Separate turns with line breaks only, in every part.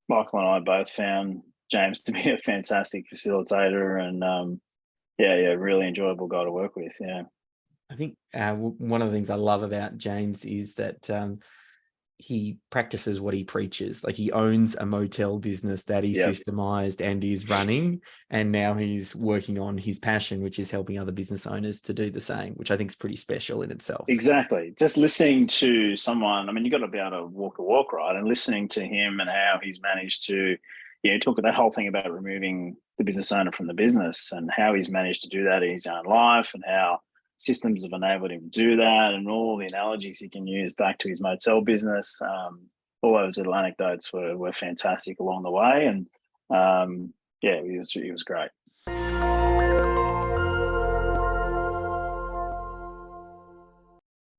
Michael and I both found James to be a fantastic facilitator and yeah, really enjoyable guy to work with. Yeah.
I think one of the things I love about James is that he practices what he preaches. Like he owns a motel business that he
Yep.
systemized and is running, and now he's working on his passion, which is helping other business owners to do the same, which I think is pretty special in itself.
Exactly. Just listening to someone, I mean, you've got to be able to walk the walk, right? And listening to him and how he's managed to, talk about that whole thing about removing the business owner from the business and how he's managed to do that in his own life and how systems have enabled him to do that and all the analogies he can use back to his motel business. All those little anecdotes were fantastic along the way. And yeah, he was great.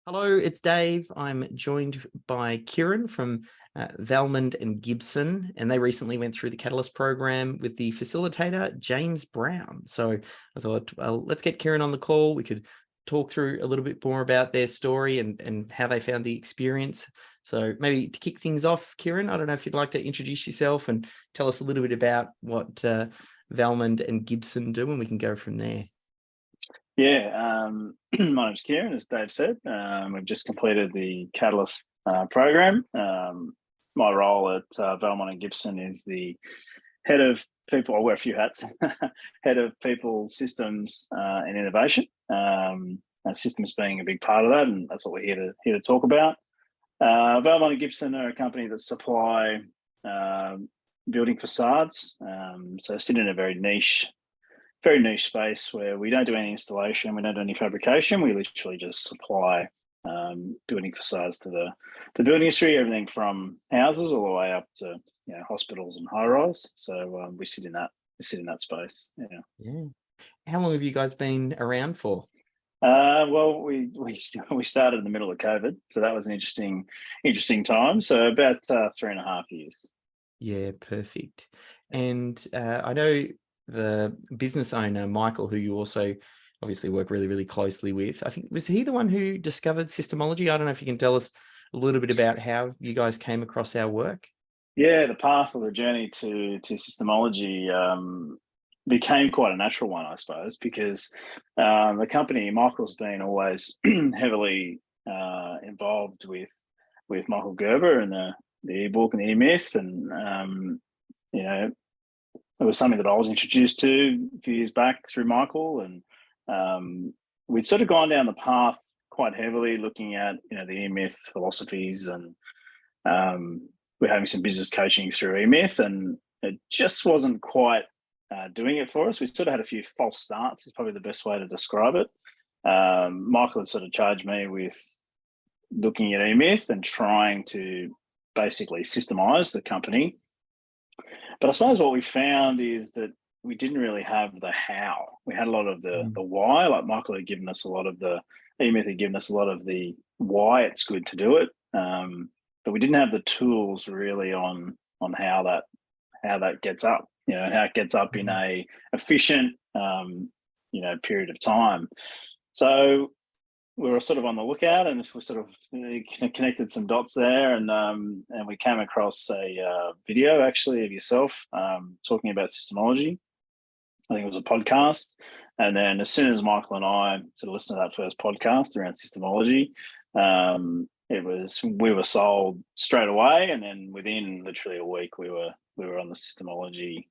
Hello, it's Dave. I'm joined by Kieran from Valmond and Gibson, and they recently went through the Catalyst program with the facilitator, James Brown. So I thought, well, let's get Kieran on the call. We could talk through a little bit more about their story and how they found the experience. So maybe to kick things off, Kieran, I don't know if you'd like to introduce yourself and tell us a little bit about what Valmond and Gibson do, and we can go from there.
Yeah, my name's Kieran, as Dave said. We've just completed the Catalyst program. My role at Valmond and Gibson is the head of people. I wear a few hats. Head of people, systems, and innovation. Systems being a big part of that, and that's what we're here to talk about. Valmond and Gibson are a company that supply building facades. So sit in a very niche space where we don't do any installation, we don't do any fabrication. We literally just supply building facades to the building industry, everything from houses all the way up to hospitals and high rise. So we sit in that space. Yeah.
Yeah. How long have you guys been around for?
Well, we started in the middle of COVID, so that was an interesting time. So about 3.5 years.
Yeah, perfect. And I know the business owner, Michael, who you also obviously work really, really closely with. I think, was he the one who discovered SYSTEMology? I don't know if you can tell us a little bit about how you guys came across our work.
Yeah, the path of the journey to SYSTEMology became quite a natural one, I suppose, because the company, Michael's been always heavily involved with Michael Gerber and the e-book and the e-myth, and it was something that I was introduced to a few years back through Michael, and we'd sort of gone down the path quite heavily, looking at the e-myth philosophies, and we're having some business coaching through e-myth, and it just wasn't quite doing it for us. We sort of had a few false starts, is probably the best way to describe it. Michael had sort of charged me with looking at e-myth and trying to basically systemize the company. But I suppose what we found is that we didn't really have the how. We had a lot of the why. Like Michael had given us a lot of the e-myth had given us a lot of the why it's good to do it, but we didn't have the tools really on how that gets up. And how it gets up in a efficient period of time. So we were sort of on the lookout, and we sort of connected some dots there, and we came across a video actually of yourself talking about SYSTEMology. I think it was a podcast, and then as soon as Michael and I sort of listened to that first podcast around SYSTEMology, we were sold straight away, and then within literally a week we were on the SYSTEMology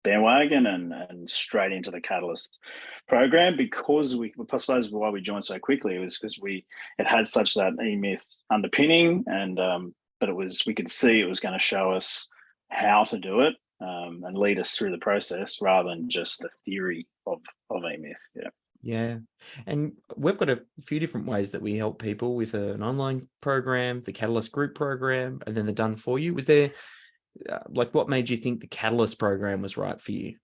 bandwagon and straight into the Catalyst program, because I suppose why we joined so quickly was because it had such that e-myth underpinning, and but we could see it was going to show us how to do it and lead us through the process rather than just the theory of e-myth. Yeah.
Yeah. And we've got a few different ways that we help people with an online program, the Catalyst group program, and then the Done For You. Was there what made you think the Catalyst program was right for you?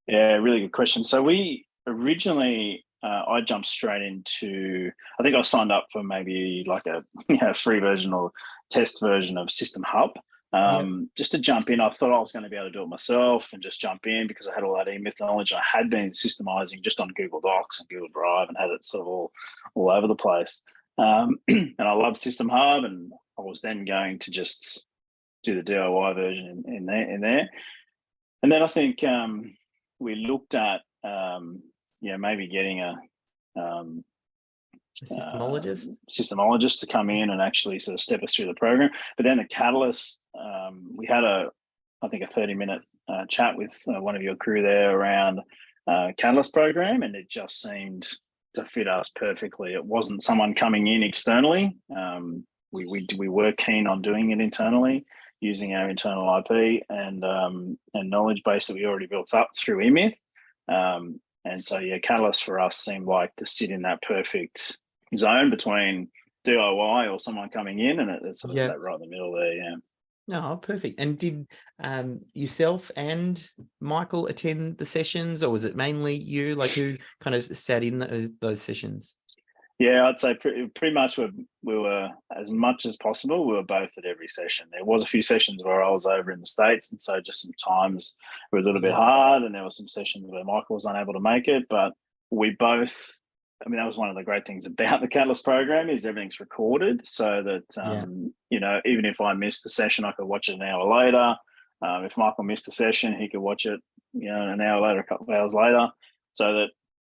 Yeah, really good question. So we originally, I jumped straight into, I think I signed up for maybe like a free version or test version of System Hub. Just to jump in. I thought I was going to be able to do it myself and just jump in because I had all that e-myth knowledge. I had been systemizing just on Google Docs and Google Drive and had it sort of all over the place. And I love System Hub, and I was then going to just do the DIY version in there. And then I think we looked at maybe getting a systemologist to come in and actually sort of step us through the program. But then the catalyst, we had I think a 30-minute chat with one of your crew there around catalyst program, and it just seemed to fit us perfectly. It wasn't someone coming in externally. We were keen on doing it internally, using our internal IP and knowledge base that we already built up through eMyth. And so, Catalyst for us seemed like to sit in that perfect zone between DIY or someone coming in, and it sort of sat right in the middle there. Yeah.
No, perfect. And did yourself and Michael attend the sessions, or was it mainly you? Like, who kind of sat in those sessions?
Yeah, I'd say pretty much we were, as much as possible, we were both at every session. There was a few sessions where I was over in the States, and so just some times were a little bit hard, and there were some sessions where Michael was unable to make it, but we both, I mean, that was one of the great things about the Catalyst program, is everything's recorded, so that, even if I missed a session, I could watch it an hour later. If Michael missed a session, he could watch it, an hour later, a couple of hours later, so that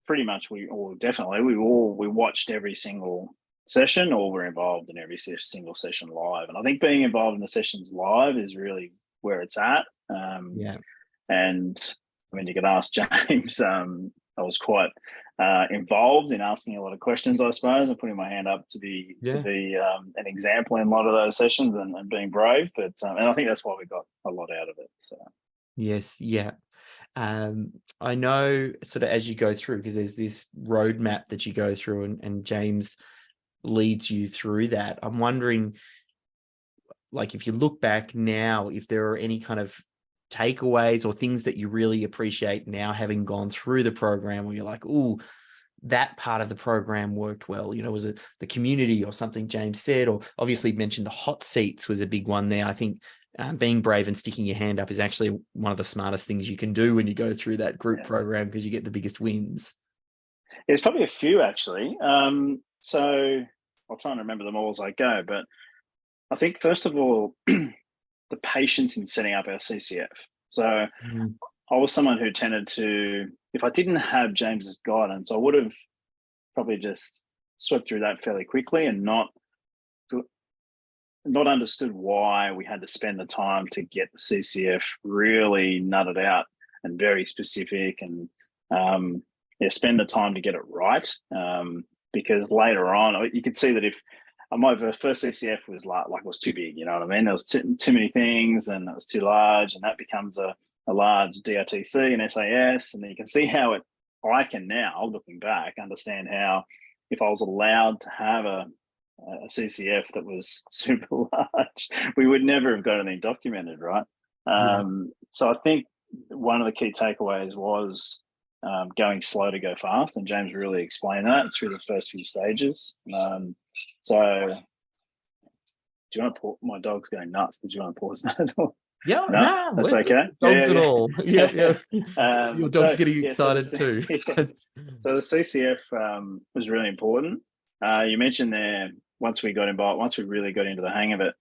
pretty much we watched every single session, or were involved in every single session live. And I think being involved in the sessions live is really where it's at. And I mean, you could ask James. I was quite involved in asking a lot of questions, I suppose, and putting my hand up to be an example in a lot of those sessions, and being brave. But and I think that's why we got a lot out of it. So
yes, yeah. I know sort of as you go through, because there's this roadmap that you go through, and James leads you through that. I'm wondering, like, if you look back now, if there are any kind of takeaways or things that you really appreciate now, having gone through the program, where you're like, "Ooh, that part of the program worked well." Was it the community or something James said? Or obviously mentioned the hot seats was a big one there. I think being brave and sticking your hand up is actually one of the smartest things you can do when you go through that group program, because you get the biggest wins.
There's probably a few, actually. So I'll try and remember them all as I go. But I think, first of all, the patience in setting up our CCF. So I was someone who tended to, if I didn't have James's guidance, I would have probably just swept through that fairly quickly, and not understood why we had to spend the time to get the CCF really nutted out and very specific, and spend the time to get it right. Because later on, you could see that if my first CCF was was too big, you know what I mean? There was too many things, and it was too large, and that becomes a large DRTC and SAS. And then you can see how I can now, looking back, understand how, if I was allowed to have a CCF that was super large, we would never have got anything documented, right? So I think one of the key takeaways was going slow to go fast, and James really explained that through the first few stages. So do you want to pause? My dog's going nuts. Did you want to pause that?
Yeah,
no, that's okay.
Dogs at all. Yeah. Your dog's getting excited too.
So the CCF was really important. You mentioned there, once we really got into the hang of it,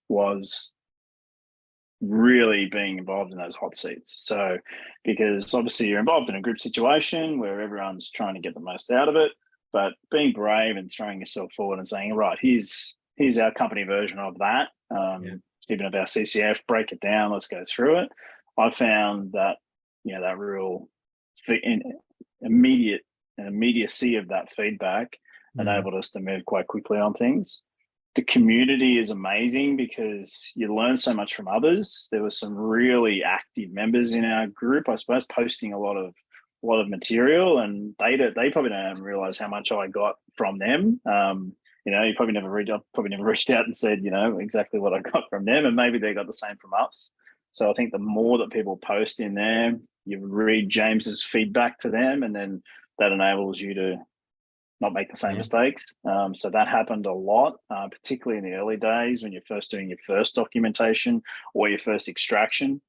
was really being involved in those hot seats. So, because obviously you're involved in a group situation where everyone's trying to get the most out of it, but being brave and throwing yourself forward and saying, right, here's our company version of that. Even of our CCF, break it down, let's go through it. I found that, that real immediacy of that feedback enabled us to move quite quickly on things. The community is amazing because you learn so much from others. There were some really active members in our group, I suppose, posting a lot of material, and they probably don't even realize how much I got from them. You probably never reached out and said, exactly what I got from them, and maybe they got the same from us. So I think the more that people post in there, you read James's feedback to them, and then that enables you to not make the same mistakes. So that happened a lot, particularly in the early days when you're first doing your first documentation or your first extraction,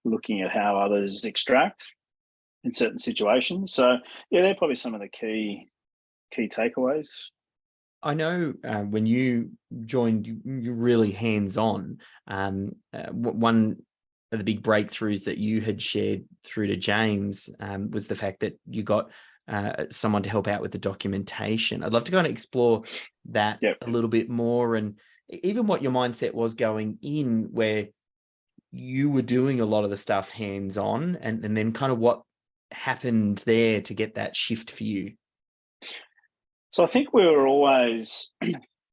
looking at how others extract in certain situations. So they're probably some of the key takeaways.
I know when you joined, you're really hands-on. One of the big breakthroughs that you had shared through to James was the fact that you got someone to help out with the documentation. I'd love to kind of explore that a little bit more, and even what your mindset was going in, where you were doing a lot of the stuff hands-on, and then kind of what happened there to get that shift for you.
So I think we were always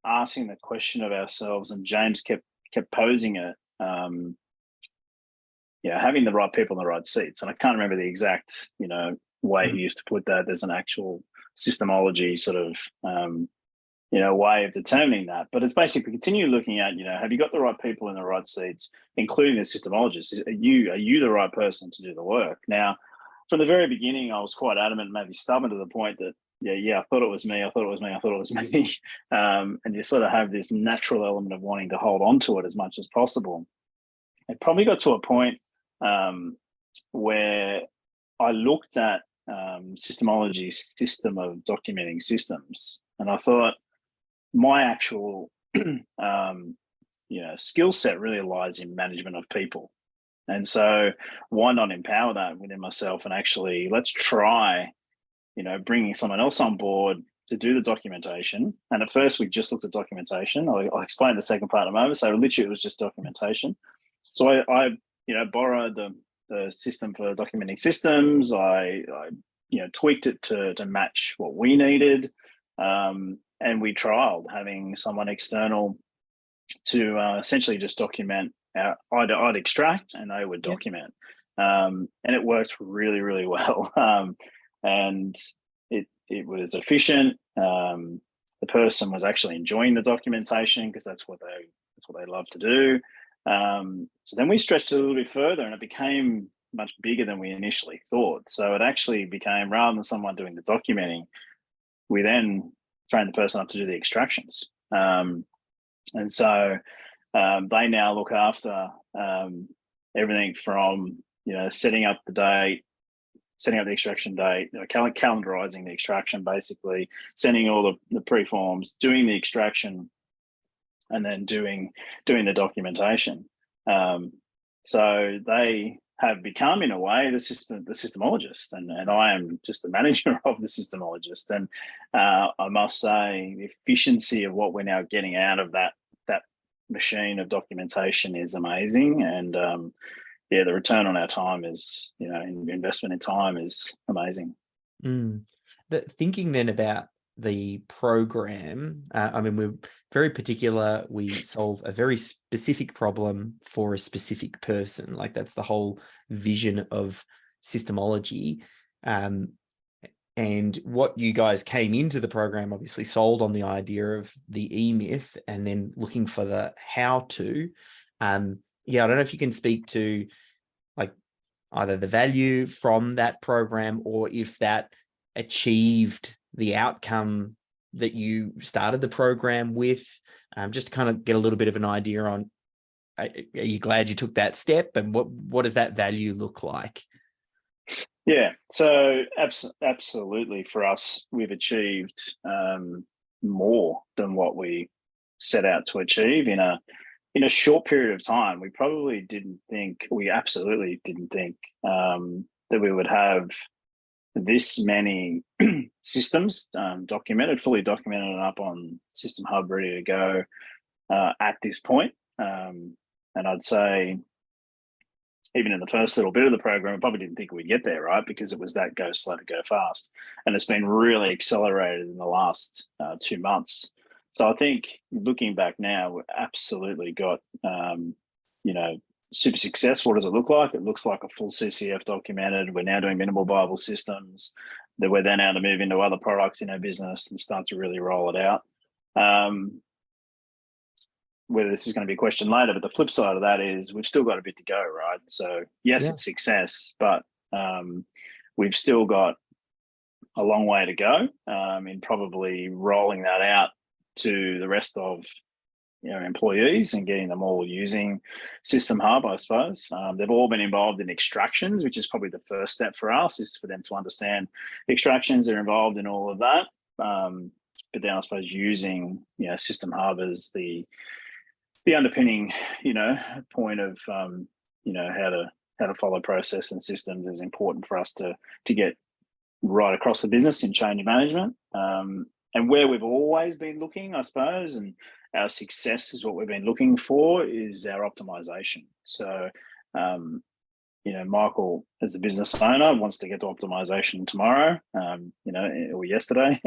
asking the question of ourselves, and James kept posing it. Having the right people in the right seats, and I can't remember the exact way he used to put that. There's an actual systemology sort of way of determining that, but it's basically continue looking at have you got the right people in the right seats, including the systemologist. Are you the right person to do the work? Now, from the very beginning, I was quite adamant, maybe stubborn to the point that I thought it was me. And you sort of have this natural element of wanting to hold on to it as much as possible. It probably got to a point where I looked at systemology's system of documenting systems, and I thought my actual skill set really lies in management of people. And so why not empower that within myself, and actually let's try bringing someone else on board to do the documentation. And at first we just looked at documentation. I'll explain the second part in a moment. So literally it was just documentation. So I borrowed the system for documenting systems. I tweaked it to match what we needed. And we trialed having someone external to essentially just document. I'd extract and they would document. And it worked really, really well. And it was efficient. The person was actually enjoying the documentation because that's what they love to do. So then we stretched it a little bit further, and it became much bigger than we initially thought. So it actually became, rather than someone doing the documenting, we then trained the person up to do the extractions. And so they now look after everything from setting up the date, setting up the extraction date, calendarizing the extraction, basically sending all the pre-forms, doing the extraction, and then doing the documentation. So they have become, in a way, the systemologist, and I am just the manager of the systemologist. And I must say, the efficiency of what we're now getting out of that machine of documentation is amazing. And the return on our time is, investment in time is amazing.
Thinking then about the program, we're very particular. We solve a very specific problem for a specific person. Like, that's the whole vision of systemology. And what you guys came into the program obviously sold on the idea of the E-myth, and then looking for the how to. I don't know if you can speak to like either the value from that program, or if that achieved the outcome that you started the program with, just to kind of get a little bit of an idea on, are you glad you took that step, and what does that value look like?
Yeah, so absolutely, for us, we've achieved more than what we set out to achieve in a short period of time. We absolutely didn't think that we would have this many systems fully documented and up on System Hub, ready to go at this point. And I'd say, even in the first little bit of the program, I probably didn't think we'd get there, right? Because it was that go slow to go fast. And it's been really accelerated in the last 2 months. So I think, looking back now, we've absolutely got, super success. What does it look like? It looks like a full CCF documented. We're now doing minimal viable systems that we're then able to move into other products in our business and start to really roll it out. Whether this is going to be a question later, but the flip side of that is we've still got a bit to go, right? So yes, it's success, but we've still got a long way to go in probably rolling that out to the rest of employees and getting them all using System Hub, I suppose. They've all been involved in extractions, which is probably the first step for us, is for them to understand extractions. They're involved in all of that. but then I suppose using, System Hub as the underpinning, point of, how to follow process and systems is important for us to get right across the business in change management. And where we've always been looking, I suppose, and our success is what we've been looking for is our optimization. So, Michael, as a business owner, wants to get to optimization tomorrow, or yesterday,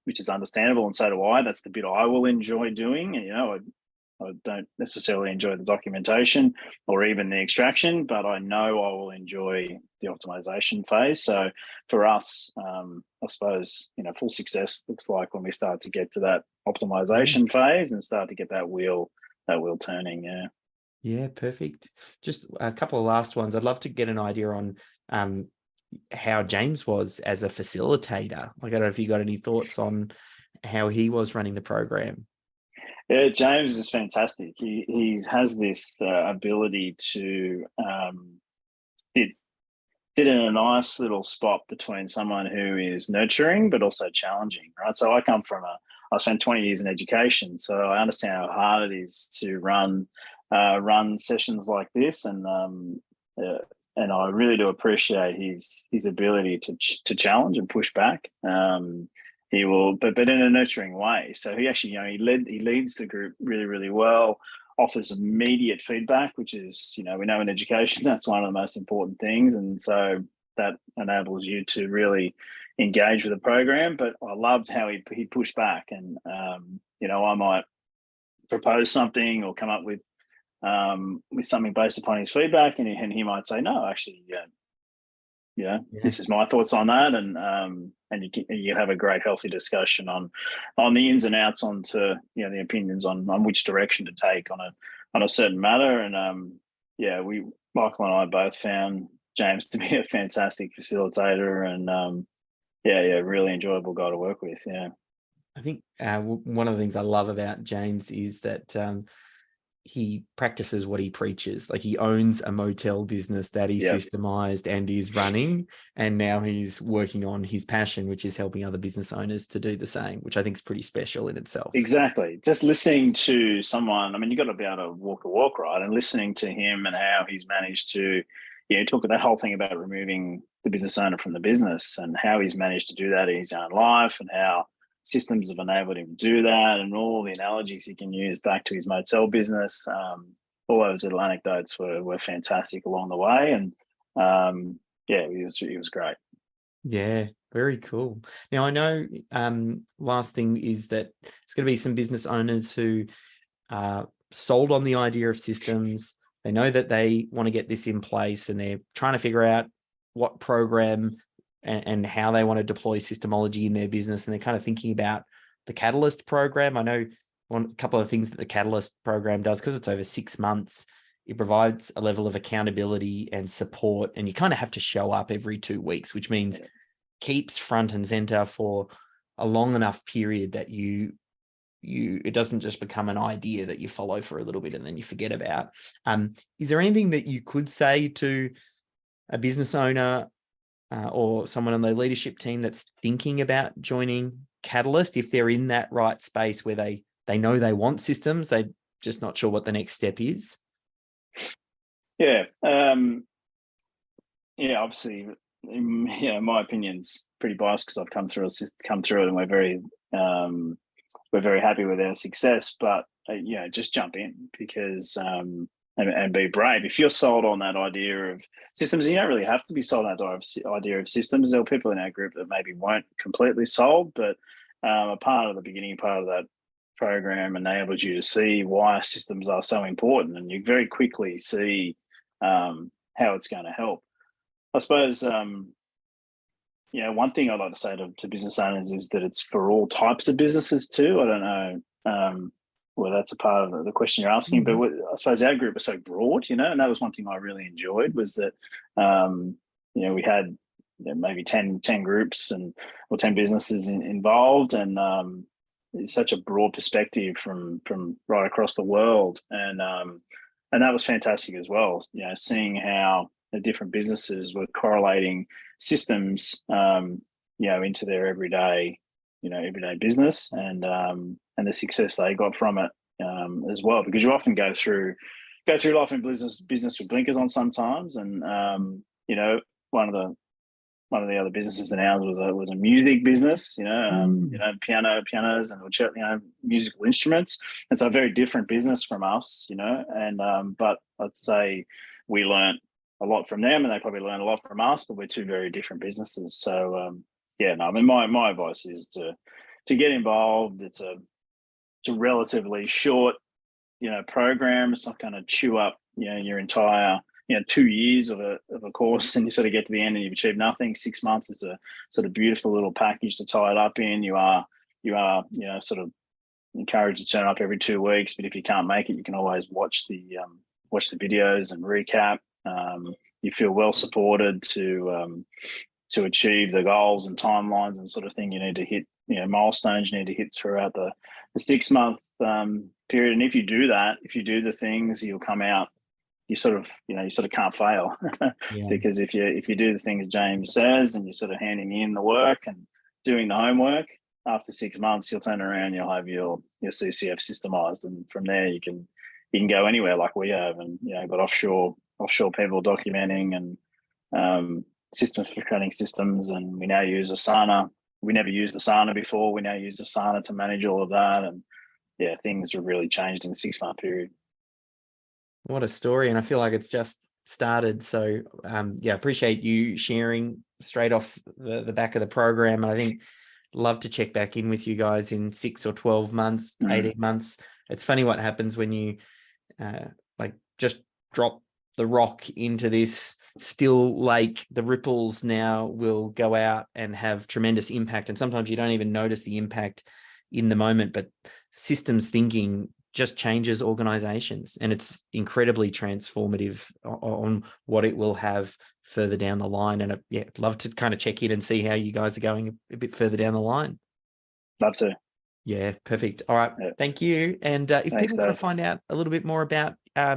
which is understandable, and so do I. That's the bit I will enjoy doing. I don't necessarily enjoy the documentation or even the extraction, but I know I will enjoy the optimization phase. So for us, I suppose, full success looks like when we start to get to that optimization phase and start to get that wheel turning. Yeah.
Yeah, perfect. Just a couple of last ones. I'd love to get an idea on how James was as a facilitator. I don't know if you got any thoughts on how he was running the program.
Yeah, James is fantastic. He has this ability to sit in a nice little spot between someone who is nurturing but also challenging, right? So I spent 20 years in education, so I understand how hard it is to run sessions like this, and I really do appreciate his ability to challenge and push back. He will, but in a nurturing way. So he actually, he leads the group really, really well. Offers immediate feedback, which is, we know in education that's one of the most important things, and so that enables you to really engage with the program. But I loved how he pushed back, and I might propose something or come up with something based upon his feedback, and he might say, no, actually, this is my thoughts on that, and you have a great healthy discussion on the ins and outs, onto the opinions on which direction to take on a certain matter. And Michael and I both found James to be a fantastic facilitator, and really enjoyable guy to work with. Yeah,
I think one of the things I love about James is that he practices what he preaches. Like, he owns a motel business that he systemized and is running, and now he's working on his passion, which is helping other business owners to do the same, which I think is pretty special in itself.
Exactly. Just listening to someone, you've got to be able to walk the walk, right? And listening to him and how he's managed to, talk about that whole thing about removing the business owner from the business, and how he's managed to do that in his own life, and how systems have enabled him to do that, and all the analogies he can use back to his motel business. All those little anecdotes were fantastic along the way, and he was great.
Yeah, very cool. Now, I know last thing is that there's going to be some business owners who are sold on the idea of systems. They know that they want to get this in place, and they're trying to figure out what program and how they want to deploy systemology in their business. And they're kind of thinking about the Catalyst program. I know a couple of things that the Catalyst program does, because it's over 6 months, it provides a level of accountability and support, and you kind of have to show up every 2 weeks, which means keeps front and center for a long enough period that it doesn't just become an idea that you follow for a little bit and then you forget about. Is there anything that you could say to a business owner or someone on the leadership team that's thinking about joining Catalyst, if they're in that right space where they know they want systems, they're just not sure what the next step is?
Yeah. Obviously, my opinion's pretty biased because I've come through it, and we're very happy with our success. But just jump in, because and be brave. If you're sold on that idea of systems, you don't really have to be sold on that idea of systems. There are people in our group that maybe weren't completely sold, but a part of the beginning part of that program enables you to see why systems are so important, and you very quickly see how it's going to help. I suppose one thing I'd like to say to business owners is that it's for all types of businesses too. I don't know well, that's a part of the question you're asking, but I suppose our group is so broad, and that was one thing I really enjoyed, was that, we had maybe 10 groups or 10 businesses involved, and it's such a broad perspective from right across the world. And that was fantastic as well, seeing how the different businesses were correlating systems, into their everyday everyday business, and the success they got from it as well. Because you often go through life in business with blinkers on sometimes, and one of the other businesses in ours was a music business, pianos and musical instruments, and so a very different business from us, and but I'd say we learned a lot from them, and they probably learned a lot from us, but we're two very different businesses. So my advice is to get involved. It's a relatively short program. It's not going to chew up your entire 2 years of a course, and you sort of get to the end and you've achieved nothing. 6 months is a sort of beautiful little package to tie it up in. You are sort of encouraged to turn up every 2 weeks, but if you can't make it, you can always watch the videos and recap. You feel well supported to achieve the goals and timelines and sort of thing you need to hit, milestones you need to hit throughout the 6 month period. And if you do the things, you'll come out, you sort of can't fail.
Yeah.
Because if you do the things James says, and you're sort of handing in the work and doing the homework, after 6 months you'll turn around, you'll have your CCF systemized, and from there you can go anywhere like we have, and got offshore people documenting, and systems for creating systems, and we now use Asana. We never used Asana before. We now use Asana to manage all of that, and things have really changed in the 6 month period.
What a story. And I feel like it's just started. So appreciate you sharing straight off the back of the program. And I think love to check back in with you guys in 6 or 12 months, 18 months. It's funny what happens when you just drop the rock into this still lake. The ripples now will go out and have tremendous impact. And sometimes you don't even notice the impact in the moment, but systems thinking just changes organizations, and it's incredibly transformative on what it will have further down the line. And I'd love to kind of check in and see how you guys are going a bit further down the line.
Love to.
Yeah, perfect. All right. Yeah. Thank you. And if people want to find out a little bit more about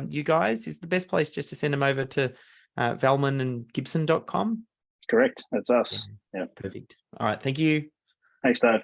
you guys, is the best place just to send them over to valmondandgibson.com?
Correct. That's us. Yeah.
Perfect. All right. Thank you.
Thanks, Dave.